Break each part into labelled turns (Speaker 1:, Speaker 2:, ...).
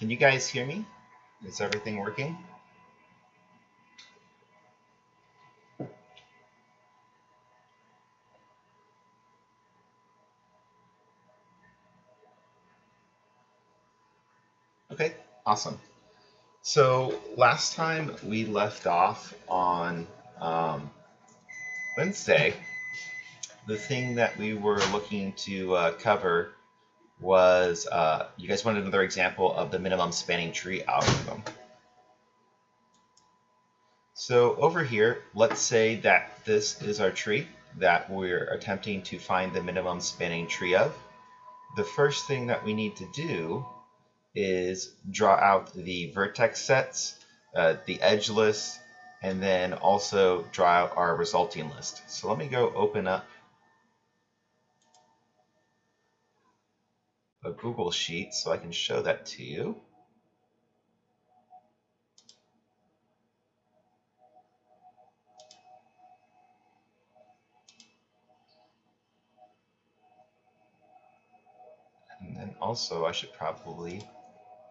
Speaker 1: Can you guys hear me? Is everything working? Okay, awesome. So last time we left off on Wednesday, the thing that we were looking to cover was you guys wanted another example of the minimum spanning tree algorithm. So over here, let's say that this is our tree that we're attempting to find the minimum spanning tree of. The first thing that we need to do is draw out the vertex sets, the edge list, and then also draw out our resulting list. So let me go open up a Google Sheet so I can show that to you. And then also I should probably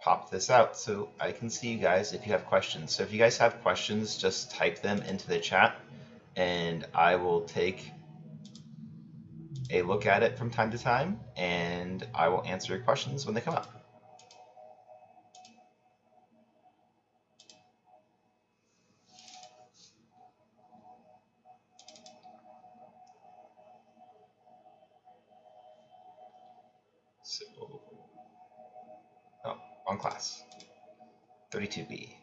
Speaker 1: pop this out so I can see you guys if you have questions. So if you guys have questions, just type them into the chat and I will take a look at it from time to time and I will answer your questions when they come up. So, oh, wrong class, 32B.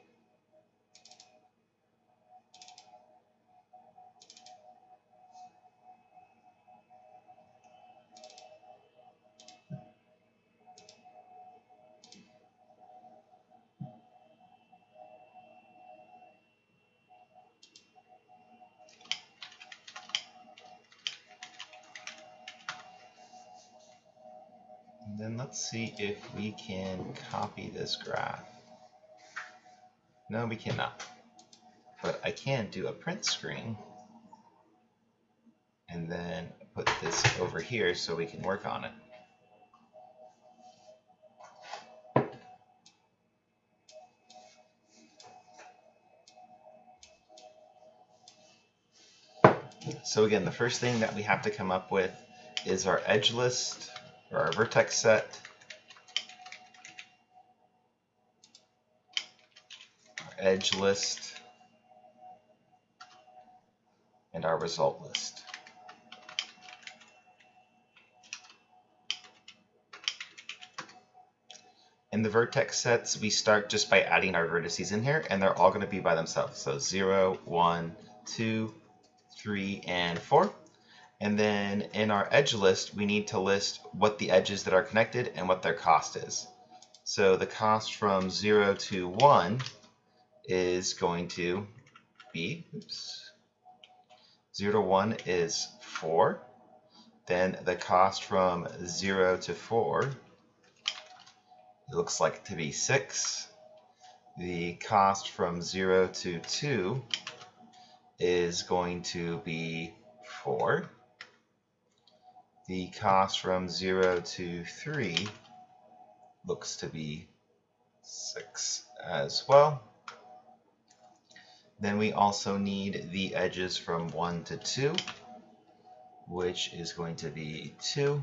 Speaker 1: And then let's see if we can copy this graph. No, we cannot. But I can do a print screen and then put this over here so we can work on it. So again, the first thing that we have to come up with is our edge list, or our vertex set, our edge list, and our result list. In the vertex sets, we start just by adding our vertices in here, and they're all going to be by themselves. So 0, 1, 2, 3, and 4. And then in our edge list, we need to list what the edges that are connected and what their cost is. So the cost from 0 to 1 is going to be, 0 to 1 is 4. Then the cost from 0 to 4, it looks like to be 6. The cost from 0 to 2 is going to be 4. The cost from 0 to 3 looks to be 6 as well. Then we also need the edges from 1 to 2, which is going to be 2.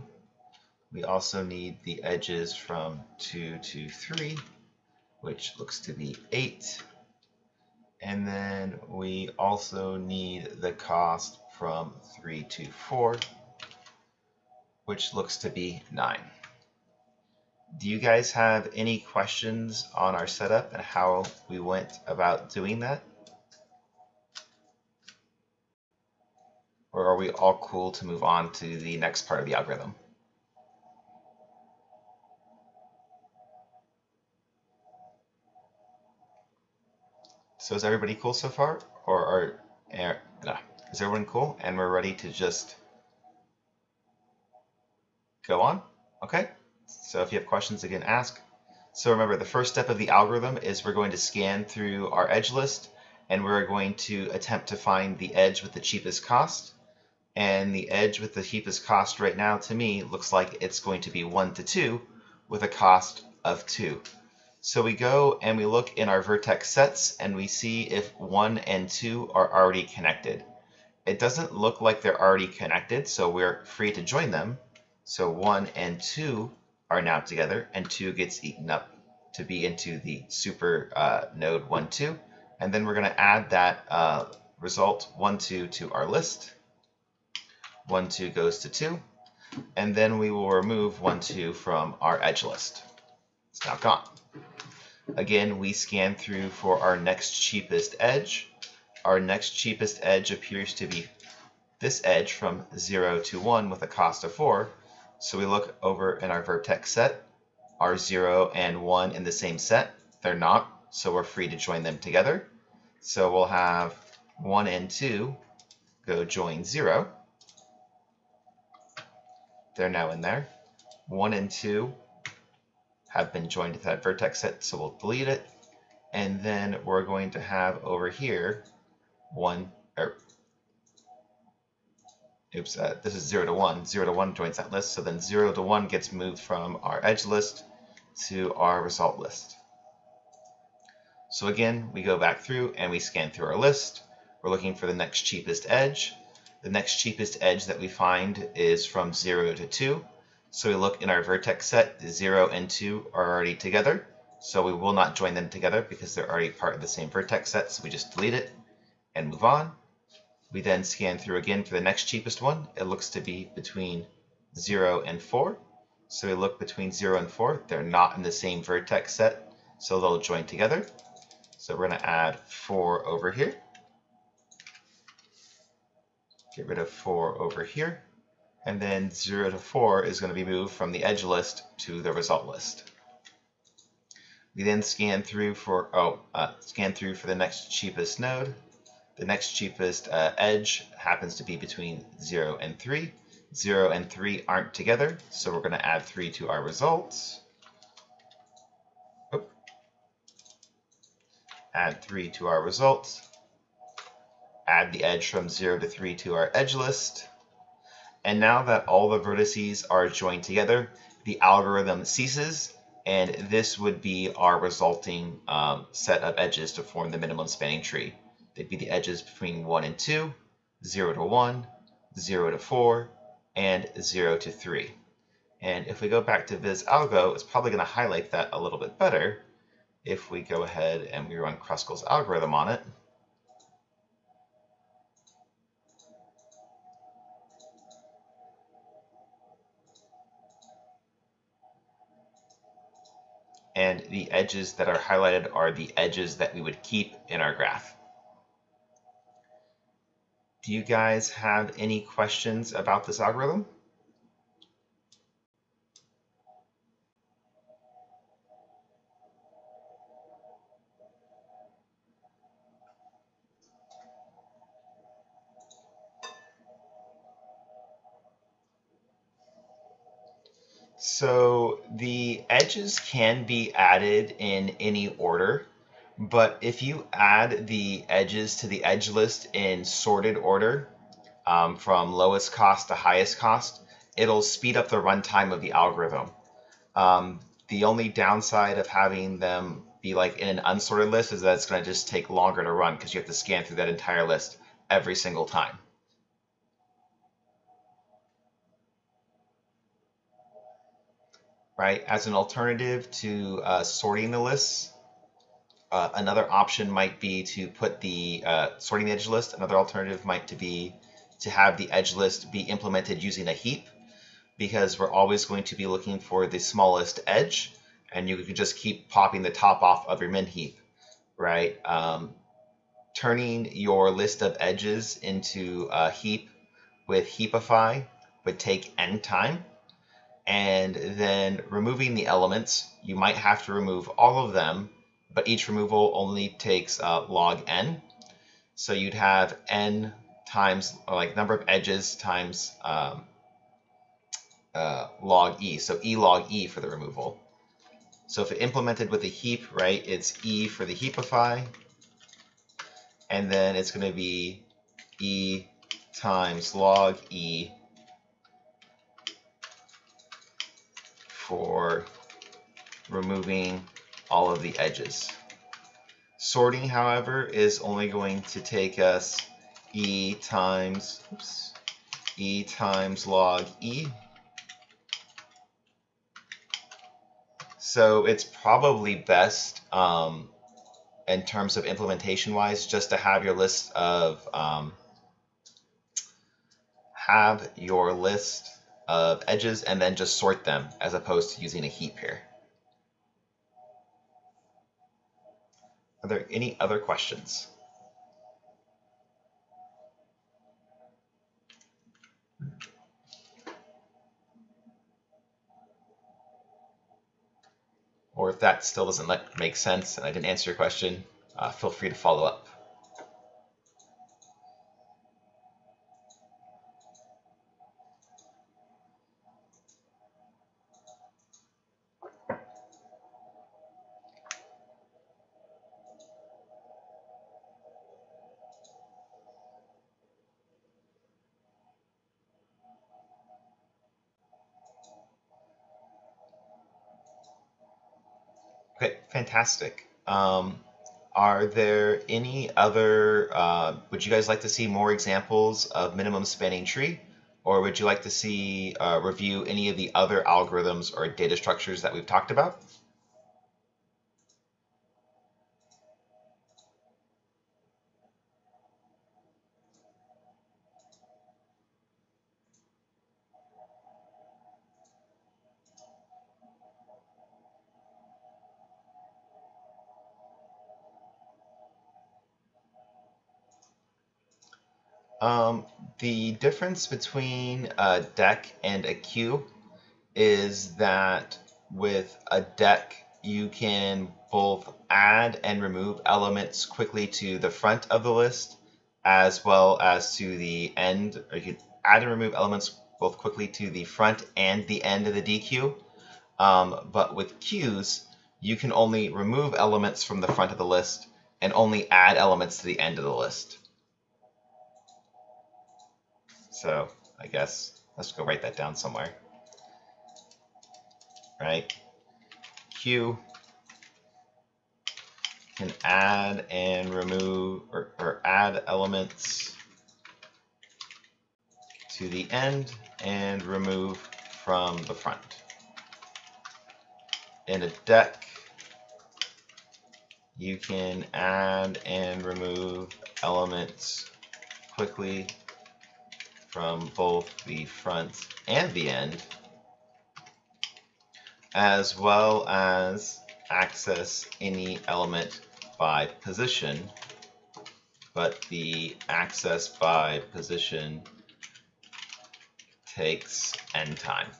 Speaker 1: We also need the edges from 2 to 3, which looks to be 8. And then we also need the cost from 3 to 4, which looks to be 9. Do you guys have any questions on our setup and how we went about doing that? Or are we all cool to move on to the next part of the algorithm? So is everybody cool so far? Or is everyone cool and we're ready to just go on? Okay, so if you have questions, again, ask. So remember, the first step of the algorithm is we're going to scan through our edge list and we're going to attempt to find the edge with the cheapest cost. And the edge with the cheapest cost right now to me looks like it's going to be 1 to 2 with a cost of 2. So we go and we look in our vertex sets and we see if 1 and 2 are already connected. It doesn't look like they're already connected, so we're free to join them. So 1 and 2 are now together, and 2 gets eaten up to be into the super node 1, 2. And then we're going to add that result 1, 2 to our list. 1, 2 goes to 2. And then we will remove 1, 2 from our edge list. It's now gone. Again, we scan through for our next cheapest edge. Our next cheapest edge appears to be this edge from 0 to 1 with a cost of 4. So we look over in our vertex set. Are 0 and 1 in the same set? They're not, so we're free to join them together. So we'll have 1 and 2 go join 0. They're now in there. 1 and 2 have been joined to that vertex set, so we'll delete it. And then we're going to have over here this is 0 to 1. 0 to 1 joins that list, so then 0 to 1 gets moved from our edge list to our result list. So again, we go back through and we scan through our list. We're looking for the next cheapest edge. The next cheapest edge that we find is from 0 to 2. So we look in our vertex set, 0 and 2 are already together. So we will not join them together because they're already part of the same vertex set. So we just delete it and move on. We then scan through again for the next cheapest one. It looks to be between 0 and 4. So we look between 0 and 4. They're not in the same vertex set, so they'll join together. So we're going to add 4 over here. Get rid of 4 over here. And then 0 to 4 is going to be moved from the edge list to the result list. We then scan through for the next cheapest node. The next cheapest edge happens to be between 0 and 3. 0 and 3 aren't together, so we're going to add 3 to our results. Add 3 to our results. Add the edge from 0 to 3 to our edge list. And now that all the vertices are joined together, the algorithm ceases, and this would be our resulting set of edges to form the minimum spanning tree. They'd be the edges between 1 and 2, 0 to 1, 0 to 4, and 0 to 3. And if we go back to VisAlgo, it's probably going to highlight that a little bit better if we go ahead and we run Kruskal's algorithm on it. And the edges that are highlighted are the edges that we would keep in our graph. Do you guys have any questions about this algorithm? So the edges can be added in any order, but if you add the edges to the edge list in sorted order, from lowest cost to highest cost, it'll speed up the runtime of the algorithm. The only downside of having them be like in an unsorted list is that it's going to just take longer to run because you have to scan through that entire list every single time. Right? As an alternative to sorting the lists, another option might be to put the sorting the edge list. Another alternative might be to have the edge list be implemented using a heap, because we're always going to be looking for the smallest edge, and you can just keep popping the top off of your min heap, right? Turning your list of edges into a heap with heapify would take n time. And then removing the elements, you might have to remove all of them, but each removal only takes log n. So you'd have n times, or like number of edges times log e, so e log e for the removal. So if it implemented with a heap, right, it's e for the heapify, and then it's going to be e times log e for removing all of the edges. Sorting, however, is only going to take us e times log e. So it's probably best in terms of implementation wise just to have your list of edges and then just sort them as opposed to using a heap here. Are there any other questions? Or if that still doesn't make sense and I didn't answer your question, feel free to follow up. Okay, fantastic. Are there any other, would you guys like to see more examples of minimum spanning tree? Or would you like to see review any of the other algorithms or data structures that we've talked about? The difference between a deck and a queue is that with a deck, you can both add and remove elements quickly to the front of the list, as well as to the end, or you can add and remove elements both quickly to the front and the end of the DQ. But with queues, you can only remove elements from the front of the list and only add elements to the end of the list. So I guess let's go write that down somewhere. Right? Queue can add and remove or add elements to the end and remove from the front. In a deck, you can add and remove elements quickly from both the front and the end, as well as access any element by position, but the access by position takes n time.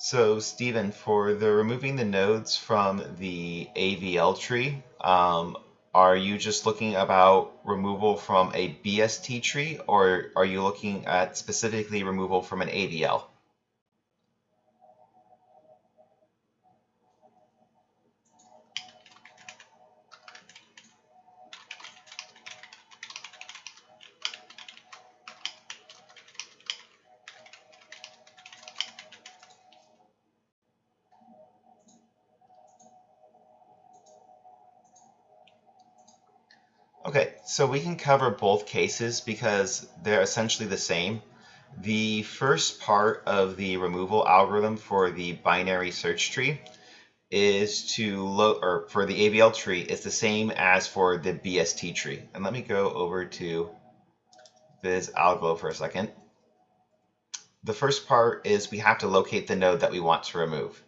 Speaker 1: So Stephen, for the removing the nodes from the AVL tree, are you just looking about removal from a BST tree, or are you looking at specifically removal from an AVL? Okay, so we can cover both cases because they're essentially the same. The first part of the removal algorithm for the binary search tree is for the AVL tree is the same as for the BST tree. And let me go over to VisAlgo for a second. The first part is we have to locate the node that we want to remove.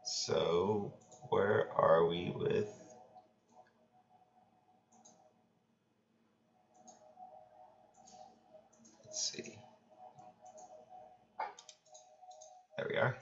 Speaker 1: So where are we with? Let's see. There we are.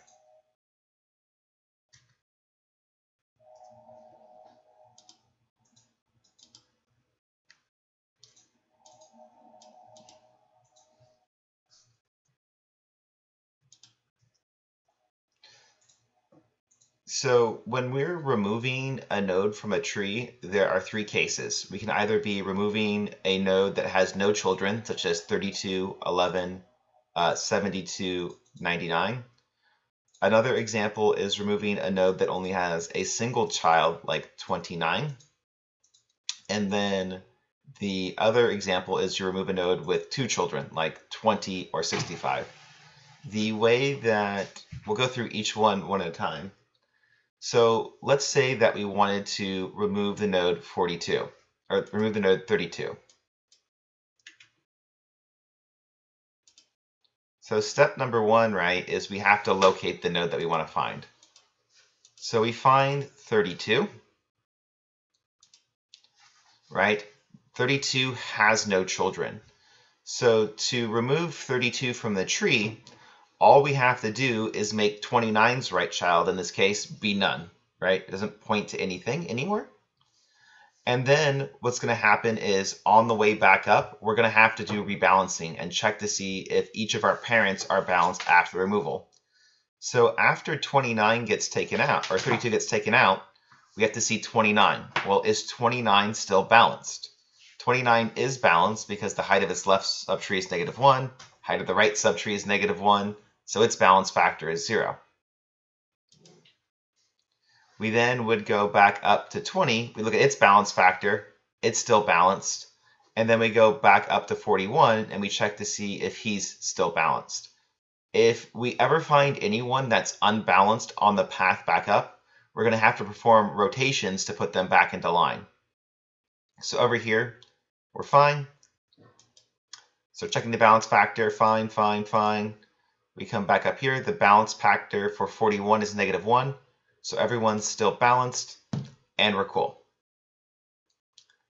Speaker 1: So when we're removing a node from a tree, there are three cases. We can either be removing a node that has no children, such as 32, 11, 72, 99. Another example is removing a node that only has a single child, like 29. And then the other example is you remove a node with two children, like 20 or 65. The way that we'll go through each one at a time. So let's say that we wanted to remove the node 42, or remove the node 32. So step number one, right, is we have to locate the node that we want to find. So we find 32, right? 32 has no children. So to remove 32 from the tree, all we have to do is make 29's right child, in this case, be none, right? It doesn't point to anything anymore. And then what's going to happen is on the way back up, we're going to have to do rebalancing and check to see if each of our parents are balanced after removal. So after 29 gets taken out, or 32 gets taken out, we have to see 29. Well, is 29 still balanced? 29 is balanced because the height of its left subtree is -1, height of the right subtree is -1, so its balance factor is 0. We then would go back up to 20. We look at its balance factor. It's still balanced. And then we go back up to 41 and we check to see if he's still balanced. If we ever find anyone that's unbalanced on the path back up, we're going to have to perform rotations to put them back into line. So over here, we're fine. So checking the balance factor, fine, fine, fine. We come back up here. The balance factor for 41 is -1. So everyone's still balanced, and we're cool.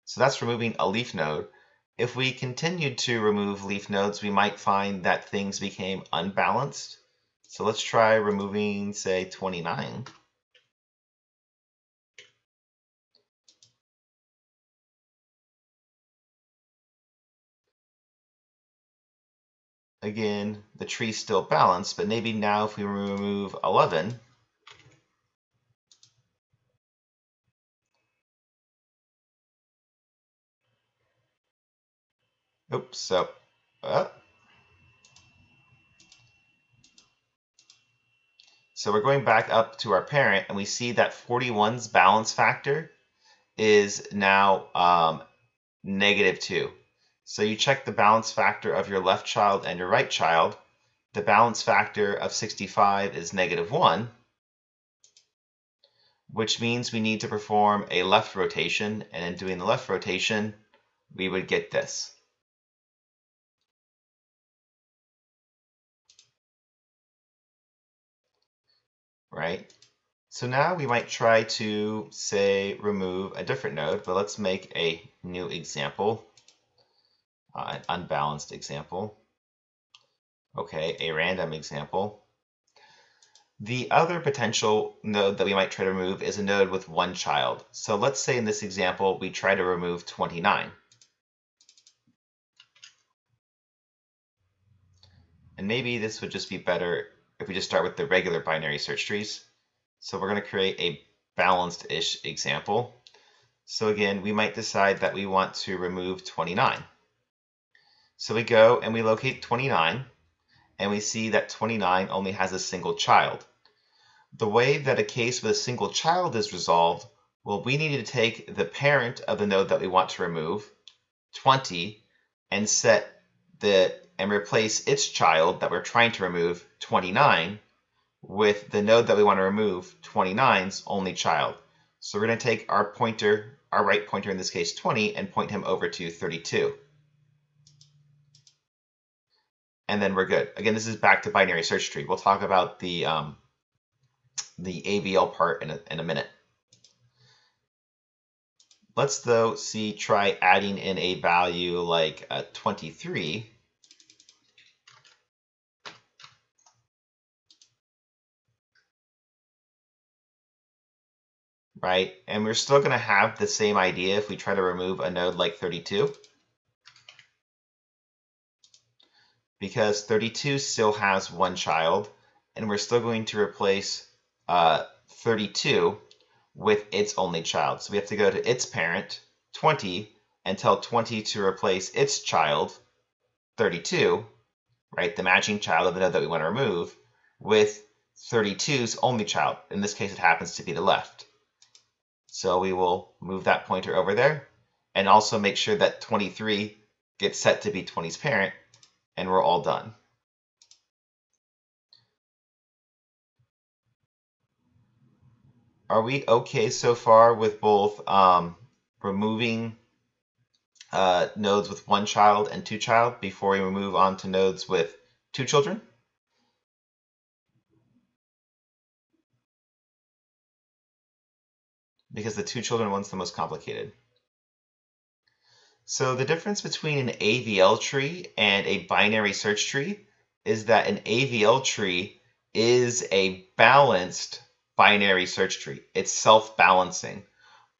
Speaker 1: So that's removing a leaf node. If we continued to remove leaf nodes, we might find that things became unbalanced. So let's try removing, say, 29. Again, the tree's still balanced, but maybe now if we remove 11, oops, so we're going back up to our parent, and we see that 41's balance factor is now -2. So you check the balance factor of your left child and your right child. The balance factor of 65 is -1, which means we need to perform a left rotation, and in doing the left rotation, we would get this. Right? So now we might try to, say, remove a different node, but let's make a new example, an unbalanced example. Okay, a random example. The other potential node that we might try to remove is a node with one child. So let's say in this example, we try to remove 29. And maybe this would just be better if we just start with the regular binary search trees. So we're going to create a balanced-ish example. So again, we might decide that we want to remove 29. So we go and we locate 29, and we see that 29 only has a single child. The way that a case with a single child is resolved, well, we need to take the parent of the node that we want to remove, 20, and replace its child that we're trying to remove, 29, with the node that we want to remove, 29's only child. So we're going to take our pointer, our right pointer in this case 20, and point him over to 32. And then we're good. Again, this is back to binary search tree. We'll talk about the AVL part in a minute. Let's though try adding in a value like 23. Right? And we're still going to have the same idea if we try to remove a node like 32. Because 32 still has one child, and we're still going to replace 32 with its only child. So we have to go to its parent, 20, and tell 20 to replace its child, 32, right, the matching child of the node that we want to remove, with 32's only child. In this case, it happens to be the left. So we will move that pointer over there and also make sure that 23 gets set to be 20's parent, and we're all done. Are we okay so far with both removing nodes with one child and two child before we move on to nodes with two children? Because the two children one's the most complicated. So the difference between an AVL tree and a binary search tree is that an AVL tree is a balanced binary search tree. It's self-balancing.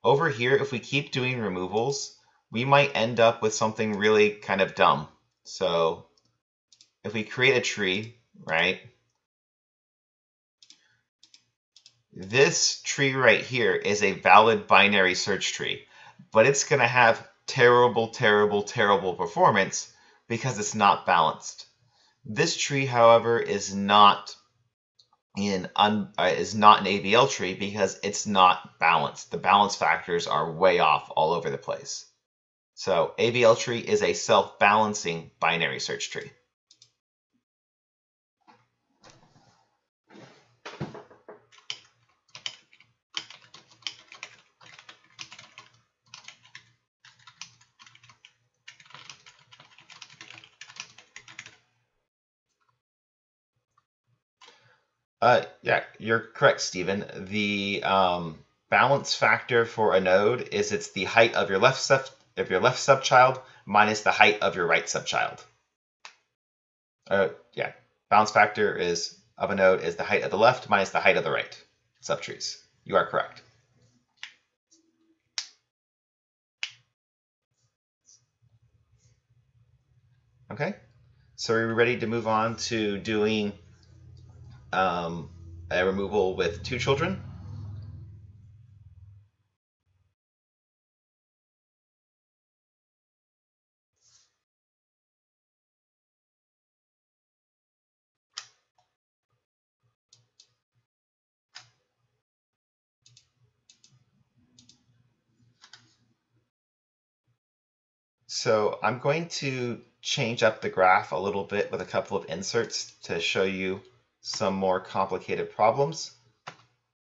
Speaker 1: Over here, if we keep doing removals, we might end up with something really kind of dumb. So if we create a tree, right, this tree right here is a valid binary search tree, but it's going to have terrible, terrible, terrible performance because it's not balanced. This tree, however, is not an AVL tree because it's not balanced. The balance factors are way off all over the place. So AVL tree is a self-balancing binary search tree. Yeah, you're correct, Stephen. The balance factor for a node is it's the height of your left subchild minus the height of your right subchild. Yeah, balance factor of a node is the height of the left minus the height of the right subtrees. You are correct. Okay, so are we ready to move on to doing a removal with two children? So I'm going to change up the graph a little bit with a couple of inserts to show you some more complicated problems.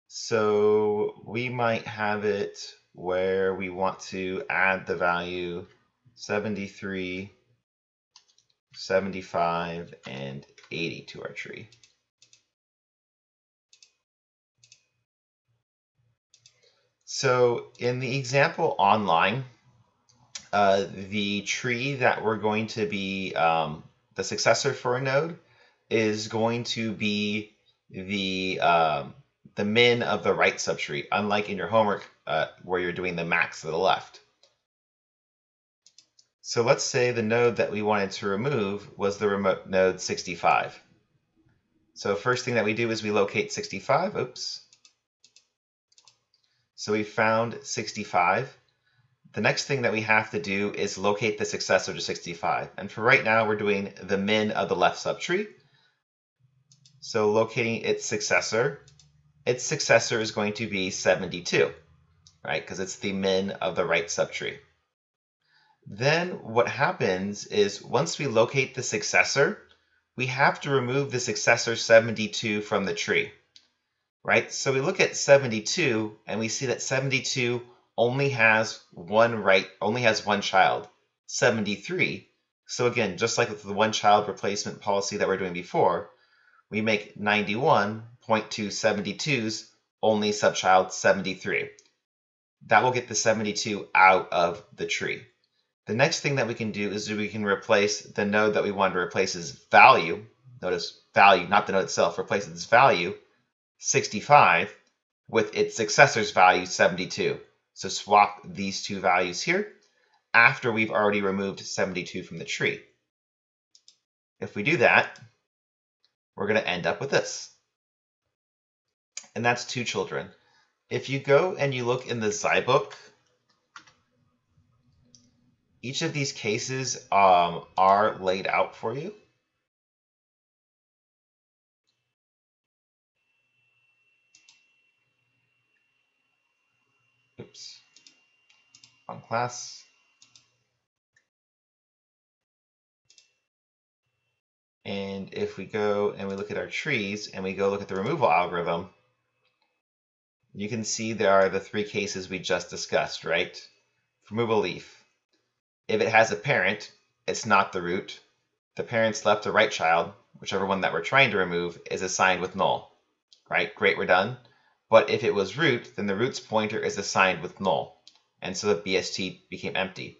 Speaker 1: So we might have it where we want to add the value 73, 75, and 80 to our tree. So in the example online, the tree that we're going to be the successor for a node is going to be the min of the right subtree, unlike in your homework where you're doing the max of the left. So let's say the node that we wanted to remove was the remote node 65. So first thing that we do is we locate 65. Oops. So we found 65. The next thing that we have to do is locate the successor to 65. And for right now, we're doing the min of the left subtree. So locating its successor is going to be 72, right? Because it's the min of the right subtree. Then what happens is once we locate the successor, we have to remove the successor 72 from the tree, right? So we look at 72 and we see that 72 only has one child, 73. So again, just like with the one child replacement policy that we're doing before, we make 91 point to 72's only subchild 73. That will get the 72 out of the tree. The next thing that we can do is we can replace the node that we want to replace's value. Notice value, not the node itself, replace its value, 65, with its successor's value, 72. So swap these two values here after we've already removed 72 from the tree. If we do that, we're going to end up with this. and that's 2 children. If you go and you look in the Zybook, each of these cases are laid out for you. Oops, wrong class. And if we go and we look at our trees and we go look at the removal algorithm, you can see there are the 3 cases we just discussed, right? Remove a leaf. If it has a parent, it's not the root. The parent's left or right child, whichever one that we're trying to remove, is assigned with null. Right? Great, we're done. But if it was root, then the root's pointer is assigned with null. And so the BST became empty.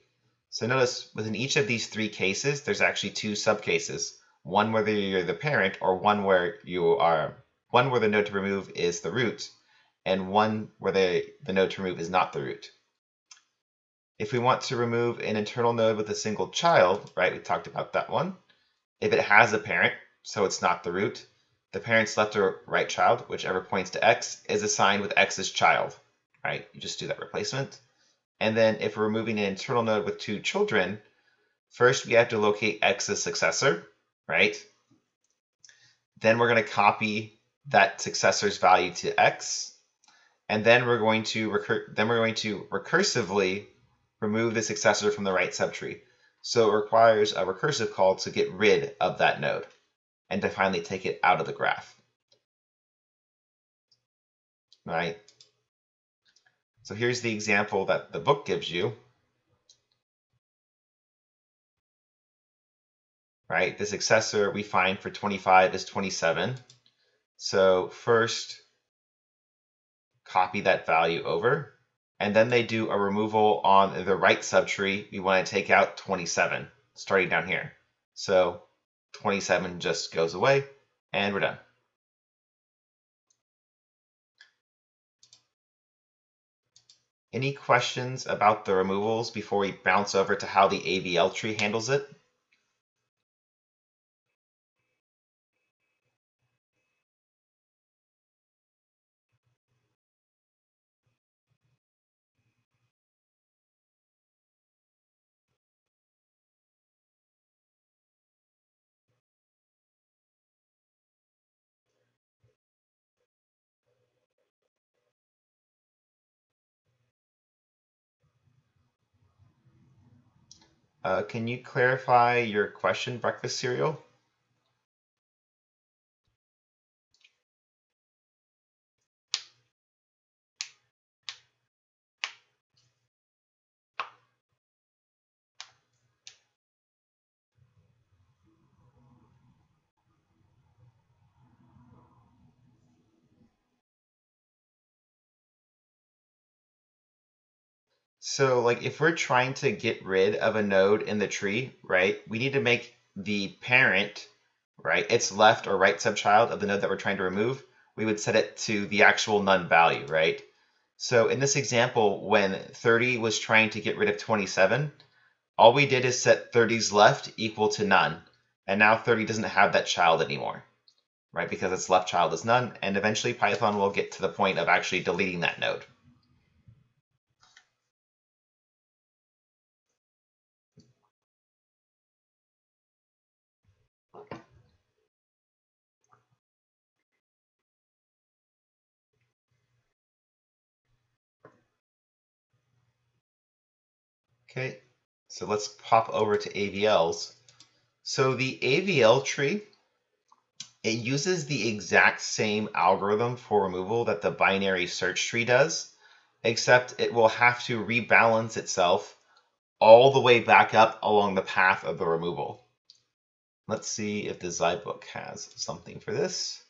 Speaker 1: So notice within each of these 3 cases, there's actually 2 subcases. One where you're the parent, or one where the node to remove is the root, and one where the node to remove is not the root. If we want to remove an internal node with a single child, right, we talked about that one. If it has a parent, so it's not the root, the parent's left or right child, whichever points to x, is assigned with x's child, right? You just do that replacement. And then if we're removing an internal node with 2 children, first we have to locate x's successor, right? Then we're going to copy that successor's value to x, and then we're going to recursively remove the successor from the right subtree. So it requires a recursive call to get rid of that node and to finally take it out of the graph. Right? So here's the example that the book gives you. Right? The successor we find for 25 is 27. So first, copy that value over, and then they do a removal on the right subtree. We want to take out 27, starting down here. So 27 just goes away, and we're done. Any questions about the removals before we bounce over to how the AVL tree handles it? Can you clarify your question, breakfast cereal? So like if we're trying to get rid of a node in the tree, right, we need to make the parent, right, its left or right subchild of the node that we're trying to remove. We would set it to the actual none value, right? So in this example, when 30 was trying to get rid of 27, all we did is set 30's left equal to none. And now 30 doesn't have that child anymore, right? Because its left child is none. And eventually Python will get to the point of actually deleting that node. Okay, so let's pop over to AVLs. So the AVL tree, it uses the exact same algorithm for removal that the binary search tree does, except it will have to rebalance itself all the way back up along the path of the removal. Let's see if the Zybook has something for this.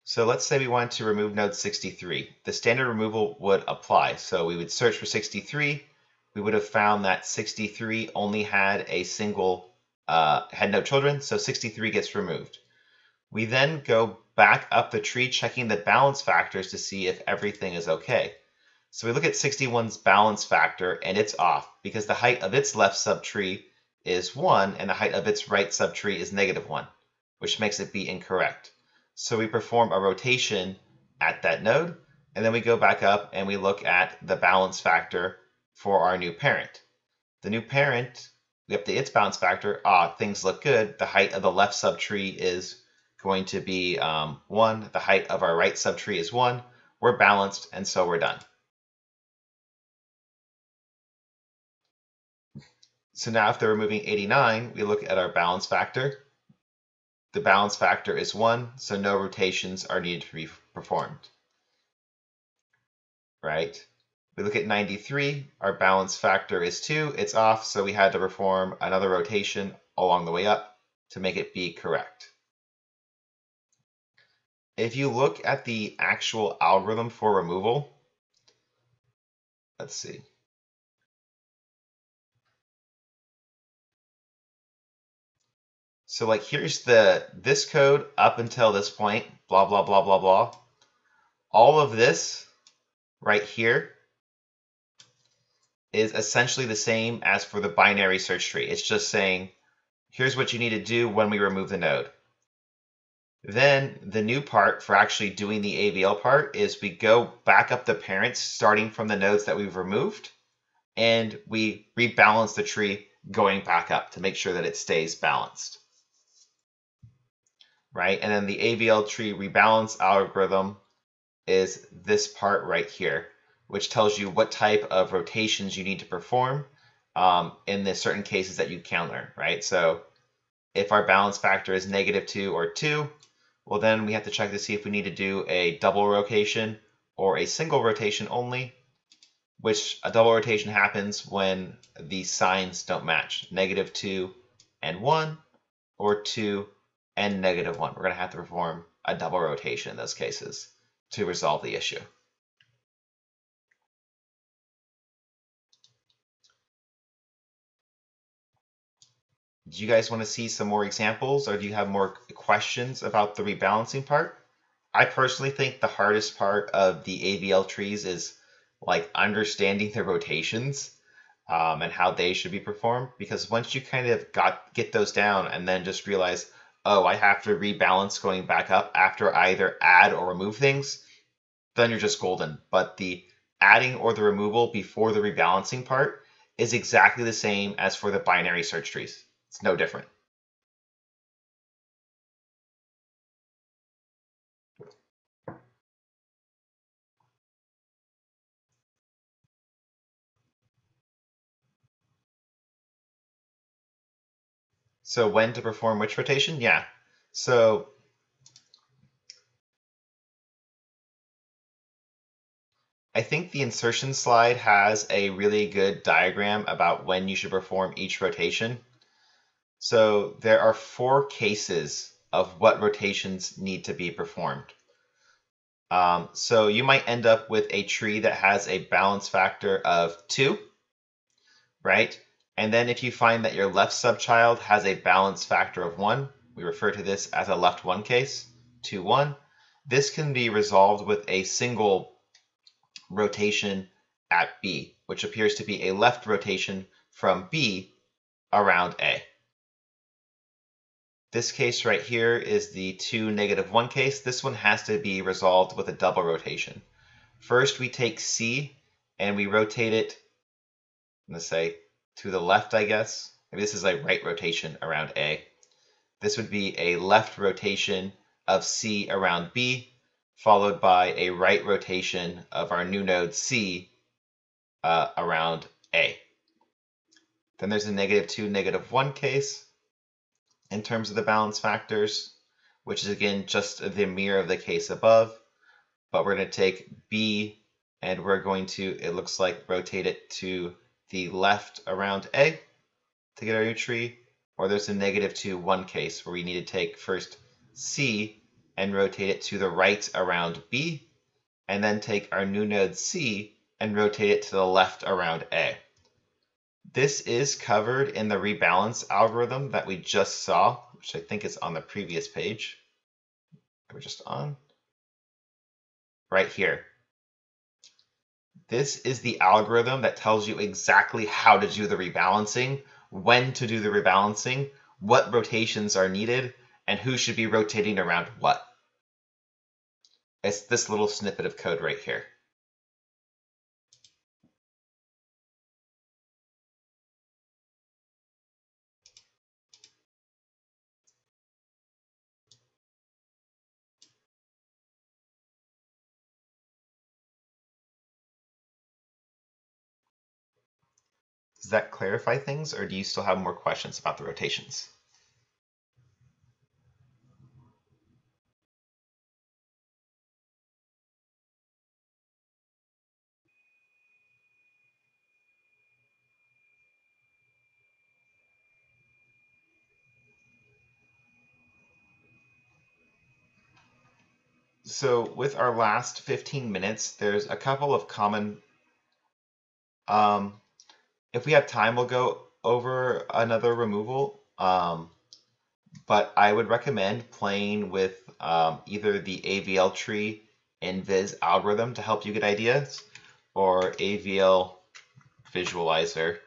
Speaker 1: So let's say we wanted to remove node 63. The standard removal would apply. So we would search for 63. We would have found that 63 only had a single, had no children, so 63 gets removed. We then go back up the tree checking the balance factors to see if everything is okay. So we look at 61's balance factor, and it's off because the height of its left subtree is 1 and the height of its right subtree is -1, which makes it be incorrect. So we perform a rotation at that node, and then we go back up and we look at the balance factor for our new parent. The new parent, we update its balance factor. Things look good. The height of the left subtree is going to be 1. The height of our right subtree is 1. We're balanced, and so we're done. So now after removing 89, we look at our balance factor. The balance factor is 1, so no rotations are needed to be performed. Right? We look at 93, our balance factor is 2, it's off, so we had to perform another rotation along the way up to make it be correct. If you look at the actual algorithm for removal, let's see. So like here's this code up until this point, blah, blah, blah, blah, blah. All of this right here is essentially the same as for the binary search tree. It's just saying, here's what you need to do when we remove the node. Then the new part for actually doing the AVL part is we go back up the parents starting from the nodes that we've removed, and we rebalance the tree going back up to make sure that it stays balanced. Right? And then the AVL tree rebalance algorithm is this part right here, which tells you what type of rotations you need to perform in the certain cases that you counter, right? So if our balance factor is -2 or 2, well, then we have to check to see if we need to do a double rotation or a single rotation only, which a double rotation happens when the signs don't match, -2 and 1 or 2 and -1. We're going to have to perform a double rotation in those cases to resolve the issue. Do you guys want to see some more examples, or do you have more questions about the rebalancing part? I personally think the hardest part of the AVL trees is like understanding the rotations and how they should be performed, because once you kind of get those down and then just realize, oh, I have to rebalance going back up after I either add or remove things, then you're just golden. But the adding or the removal before the rebalancing part is exactly the same as for the binary search trees. It's no different. So when to perform which rotation? Yeah. So I think the insertion slide has a really good diagram about when you should perform each rotation. So there are 4 cases of what rotations need to be performed. So you might end up with a tree that has a balance factor of 2, right? And then if you find that your left subchild has a balance factor of 1, we refer to this as a left 1 case, 2, 1. This can be resolved with a single rotation at B, which appears to be a left rotation from B around A. This case right here is the 2, -1 case. This one has to be resolved with a double rotation. First, we take C and we rotate it, let's say, to the left, I guess. Maybe this is a right rotation around A. This would be a left rotation of C around B, followed by a right rotation of our new node C around A. Then there's a -2, -1 case in terms of the balance factors, which is again just the mirror of the case above, but we're going to take B and we're going to, it looks like, rotate it to the left around A to get our new tree, or there's a -2, 1 case where we need to take first C and rotate it to the right around B, and then take our new node C and rotate it to the left around A. This is covered in the rebalance algorithm that we just saw, which I think is on the previous page. We're just on right here. This is the algorithm that tells you exactly how to do the rebalancing, when to do the rebalancing, what rotations are needed, and who should be rotating around what. It's this little snippet of code right here. Does that clarify things, or do you still have more questions about the rotations? So with our last 15 minutes, there's a couple of common, if we have time, we'll go over another removal, but I would recommend playing with either the AVL tree and Viz algorithm to help you get ideas, or AVL visualizer.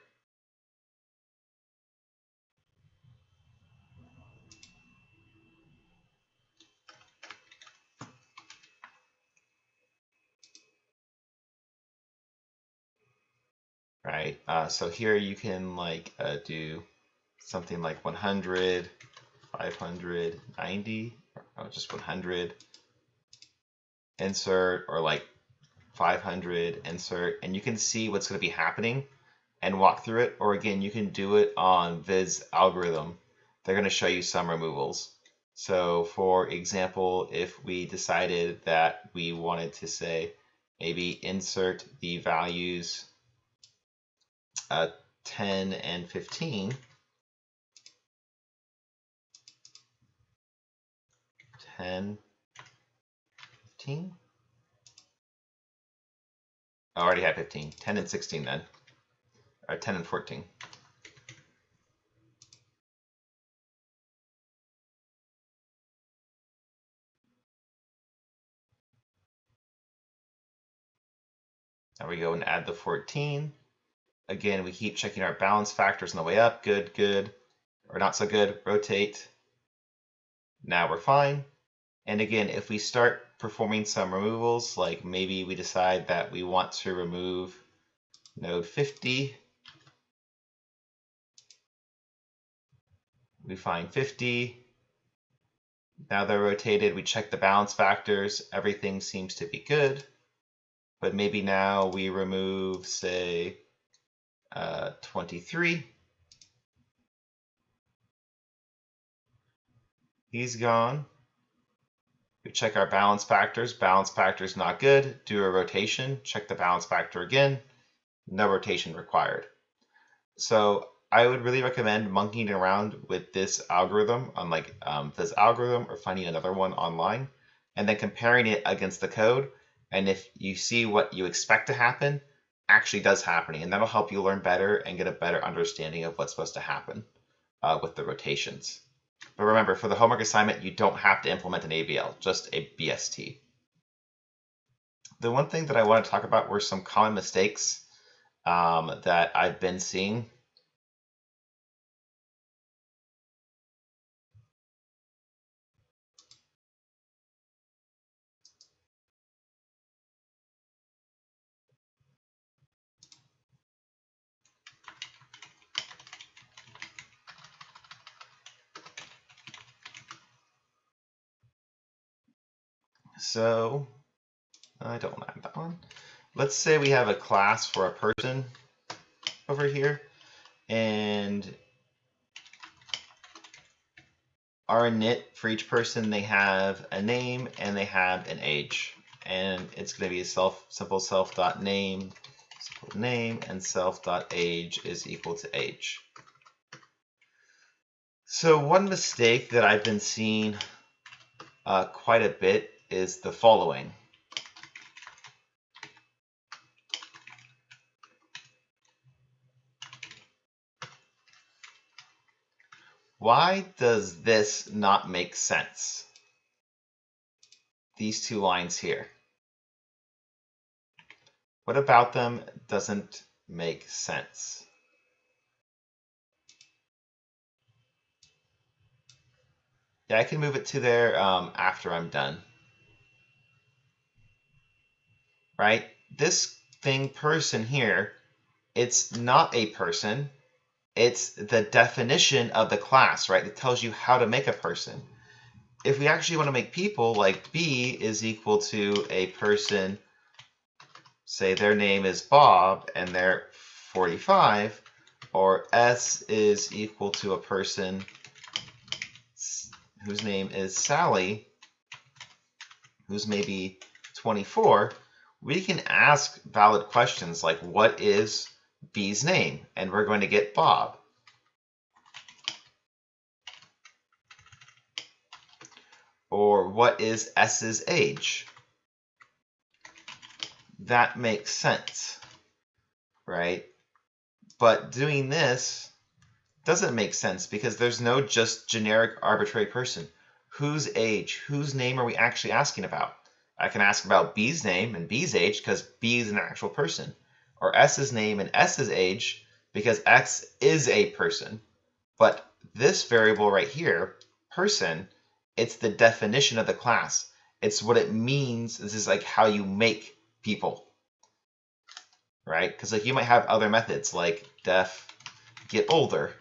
Speaker 1: Right, so here you can like do something like 100, 500, 90, or just 100, insert, or like 500, insert, and you can see what's going to be happening and walk through it. Or again, you can do it on Viz algorithm. They're going to show you some removals. So for example, if we decided that we wanted to say maybe insert the values 10 and 15, 10, 15, I already had 15, 10 and 16 then, or 10 and 14. Now we go and add the 14. Again, we keep checking our balance factors on the way up. Good, good, or not so good. Rotate. Now we're fine. And again, if we start performing some removals, like maybe we decide that we want to remove node 50, we find 50. Now they're rotated. We check the balance factors. Everything seems to be good. But maybe now we remove, say, 23. He's gone. We check our balance factors. Balance factors not good. Do a rotation. Check the balance factor again. No rotation required. So I would really recommend monkeying around with this algorithm on like this algorithm, or finding another one online, and then comparing it against the code. And if you see what you expect to happen actually does happening, and that'll help you learn better and get a better understanding of what's supposed to happen with the rotations. But remember, for the homework assignment, you don't have to implement an AVL, just a BST. The one thing that I want to talk about were some common mistakes that I've been seeing. So I don't want that one. Let's say we have a class for a person over here, and our init for each person, they have a name and they have an age, and it's going to be a simple self.name, name, and self.age is equal to age. So one mistake that I've been seeing quite a bit is the following. Why does this not make sense? These two lines here. What about them doesn't make sense? Yeah, I can move it to there after I'm done. Right? This thing person here, it's not a person. It's the definition of the class, right? It tells you how to make a person. If we actually want to make people, like B is equal to a person, say their name is Bob and they're 45, or S is equal to a person whose name is Sally, who's maybe 24, we can ask valid questions like, what is B's name? And we're going to get Bob. Or what is S's age? That makes sense, right? But doing this doesn't make sense because there's no just generic arbitrary person. Whose age, whose name are we actually asking about? I can ask about B's name and B's age because B is an actual person. Or S's name and S's age because X is a person. But this variable right here, person, it's the definition of the class. It's what it means. This is like how you make people, right? Because like you might have other methods like def get older.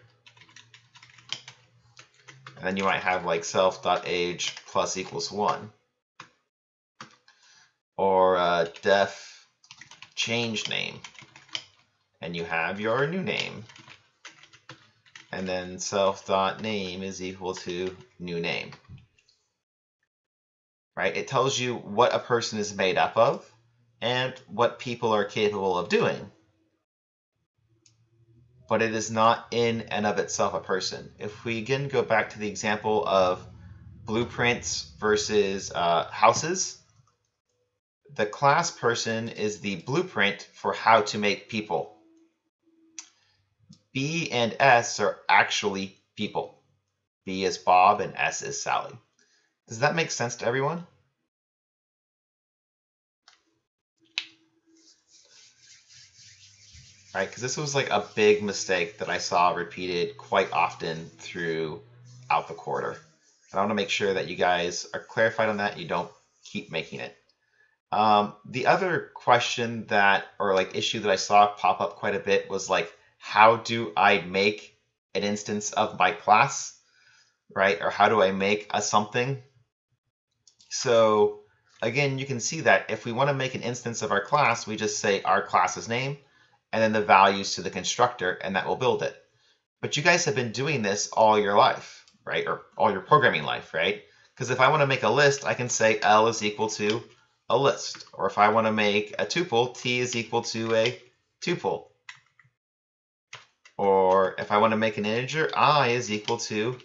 Speaker 1: And then you might have like self.age plus equals 1. Or def change name. And you have your new name. And then self.name is equal to new name. Right? It tells you what a person is made up of and what people are capable of doing. But it is not in and of itself a person. If we again go back to the example of blueprints versus houses, the class person is the blueprint for how to make people. B and S are actually people. B is Bob and S is Sally. Does that make sense to everyone? Right, because this was like a big mistake that I saw repeated quite often throughout the quarter. And I want to make sure that you guys are clarified on that. You don't keep making it. The other question that, or like issue that I saw pop up quite a bit was like, how do I make an instance of my class, right? Or how do I make a something? So again, you can see that if we want to make an instance of our class, we just say our class's name and then the values to the constructor, and that will build it. But you guys have been doing this all your life, right? Or all your programming life, right? Because if I want to make a list, I can say L is equal to a list. Or if I want to make a tuple, T is equal to a tuple. Or if I want to make an integer, I is equal to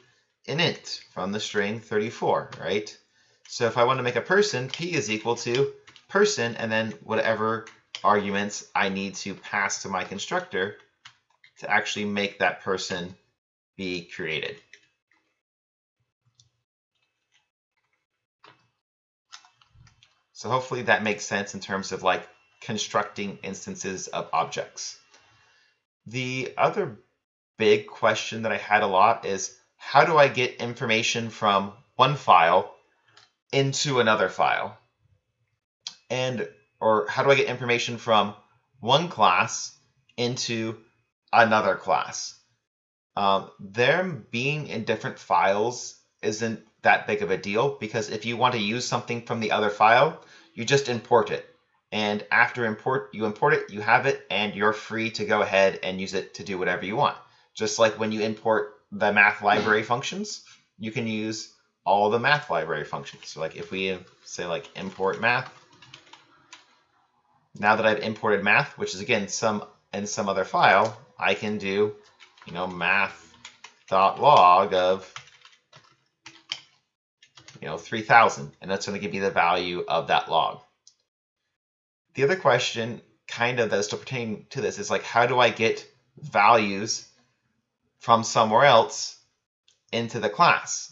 Speaker 1: an int from the string 34, right? So if I want to make a person, P is equal to person, and then whatever arguments I need to pass to my constructor to actually make that person be created. So hopefully that makes sense in terms of like constructing instances of objects. The other big question that I had a lot is, how do I get information from one file into another file? Or how do I get information from one class into another class? Them being in different files isn't that big of a deal, because if you want to use something from the other file, you just import it. And after you import it, you have it, and you're free to go ahead and use it to do whatever you want. Just like when you import the math library functions, you can use all the math library functions. So like if we say like import math, now that I've imported math, which is again in some other file, I can do, math.log of 3000, and that's going to give me the value of that log. The other question kind of that's still pertaining to this is like, how do I get values from somewhere else into the class?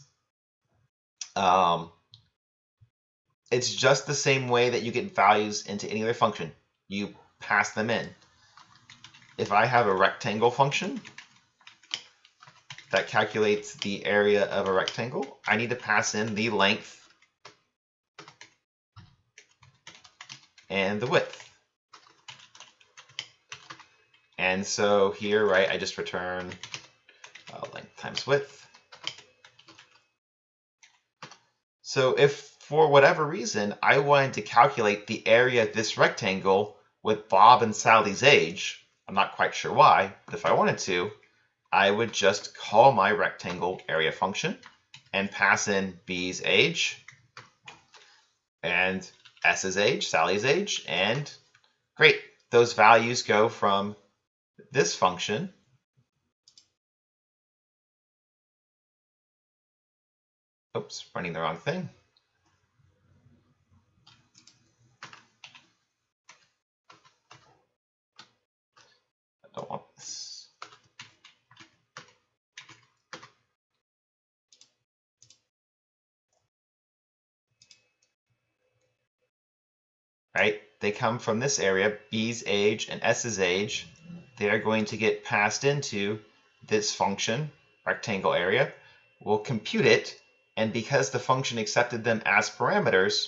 Speaker 1: It's just the same way that you get values into any other function. You pass them in. If I have a rectangle function that calculates the area of a rectangle, I need to pass in the length and the width. And so here, right, I just return length times width. So if for whatever reason I wanted to calculate the area of this rectangle with Bob and Sally's age, I'm not quite sure why, but if I wanted to, I would just call my rectangle area function and pass in B's age and S's age, Sally's age, and great. Those values go from this function oops, running the wrong thing. I don't want this. Right? They come from this area, B's age and S's age. They are going to get passed into this function, rectangle area. We'll compute it, and because the function accepted them as parameters,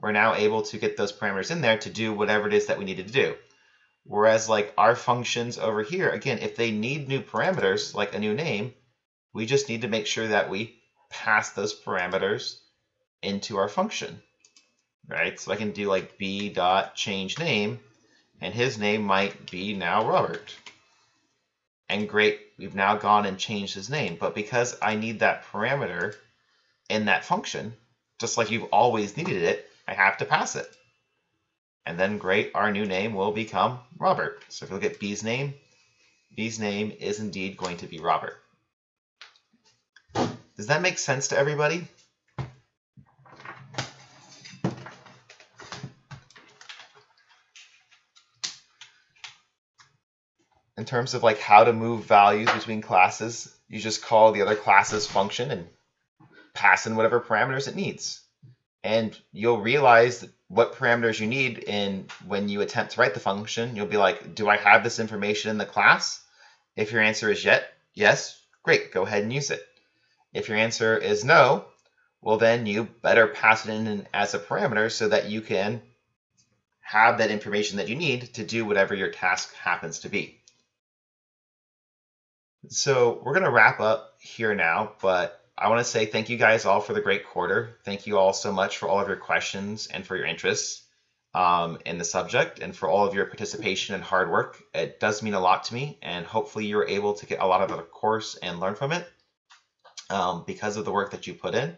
Speaker 1: we're now able to get those parameters in there to do whatever it is that we needed to do. Whereas like our functions over here, again, if they need new parameters, like a new name, we just need to make sure that we pass those parameters into our function, right? So I can do like b dot change name, and his name might be now Robert. And great, we've now gone and changed his name. But because I need that parameter in that function, just like you've always needed it, I have to pass it. And then great, our new name will become Robert. So if you look at B's name is indeed going to be Robert. Does that make sense to everybody? In terms of like how to move values between classes, you just call the other class's function and pass in whatever parameters it needs. And you'll realize what parameters you need when you attempt to write the function. You'll be like, do I have this information in the class? If your answer is yes, great, go ahead and use it. If your answer is no, well then you better pass it in as a parameter so that you can have that information that you need to do whatever your task happens to be. So we're going to wrap up here now, but I want to say thank you guys all for the great quarter. Thank you all so much for all of your questions and for your interests in the subject and for all of your participation and hard work. It does mean a lot to me, and hopefully you're able to get a lot out of the course and learn from it because of the work that you put in.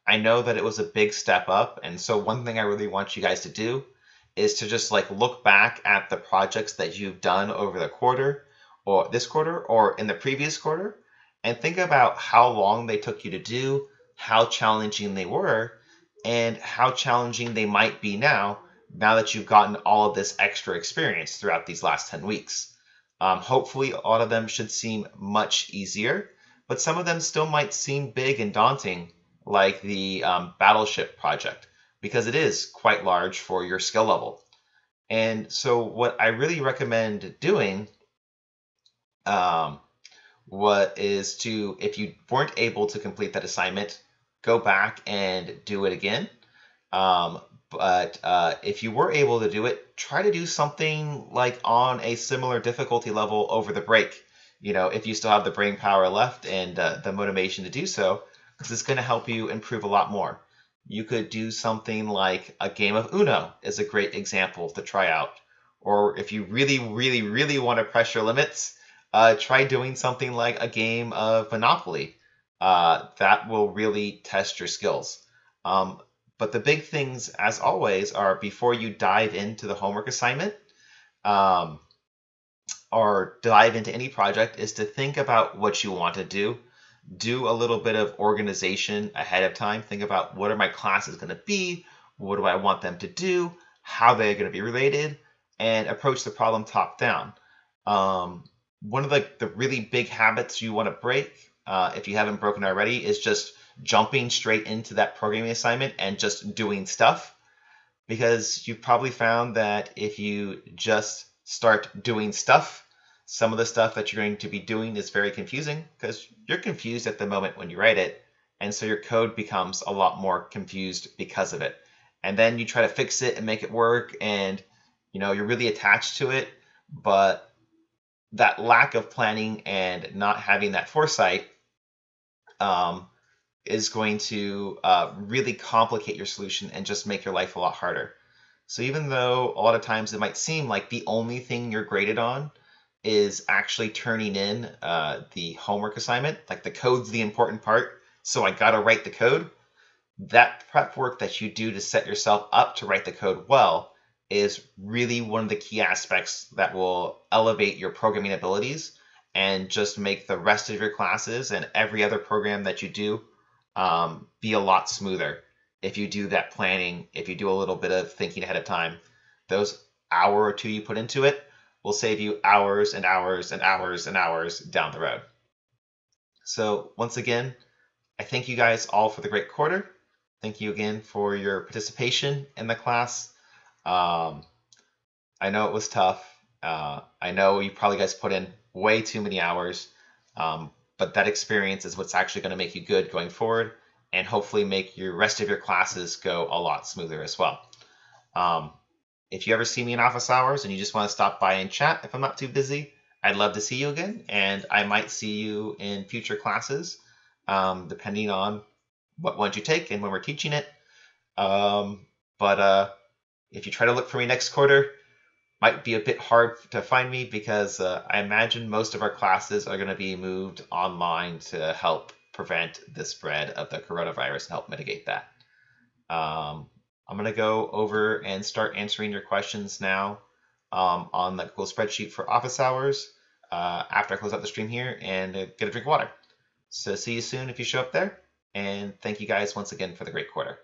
Speaker 1: I know that it was a big step up, and so one thing I really want you guys to do is to just like look back at the projects that you've done over the quarter, or this quarter, or in the previous quarter, and think about how long they took you to do, how challenging they were, and how challenging they might be now that you've gotten all of this extra experience throughout these last 10 weeks. Hopefully, a lot of them should seem much easier, but some of them still might seem big and daunting, like the battleship project, because it is quite large for your skill level. And so what I really recommend doing if you weren't able to complete that assignment, go back and do it again. But if you were able to do it, try to do something like on a similar difficulty level over the break. You know, if you still have the brain power left and the motivation to do so, because it's going to help you improve a lot more. You could do something like a game of Uno is a great example to try out. Or if you really, really, really want to press your limits, try doing something like a game of Monopoly. That will really test your skills. But the big things, as always, are before you dive into the homework assignment or dive into any project, is to think about what you want to do. Do a little bit of organization ahead of time. Think about what are my classes going to be? What do I want them to do? How they're going to be related? And approach the problem top down. One of the really big habits you want to break, if you haven't broken already, is just jumping straight into that programming assignment and just doing stuff. because you've probably found that if you just start doing stuff, some of the stuff that you're going to be doing is very confusing because you're confused at the moment when you write it. And so your code becomes a lot more confused because of it. And then you try to fix it and make it work, and you're really attached to it, but that lack of planning and not having that foresight is going to really complicate your solution and just make your life a lot harder. So even though a lot of times it might seem like the only thing you're graded on is actually turning in the homework assignment, like the code's the important part, so I gotta write the code, that prep work that you do to set yourself up to write the code well is really one of the key aspects that will elevate your programming abilities and just make the rest of your classes and every other program that you do be a lot smoother. If you do that planning, if you do a little bit of thinking ahead of time, those hour or two you put into it will save you hours and hours and hours and hours down the road. So once again, I thank you guys all for the great quarter. Thank you again for your participation in the class. I know it was tough. I know you probably guys put in way too many hours, but that experience is what's actually going to make you good going forward and hopefully make your rest of your classes go a lot smoother as well. If you ever see me in office hours and you just want to stop by and chat if I'm not too busy, I'd love to see you again, and I might see you in future classes, depending on what ones you take and when we're teaching it. But if you try to look for me next quarter, might be a bit hard to find me because I imagine most of our classes are going to be moved online to help prevent the spread of the coronavirus and help mitigate that. I'm going to go over and start answering your questions now on the Google spreadsheet for office hours after I close out the stream here and get a drink of water. So see you soon if you show up there. And thank you guys once again for the great quarter.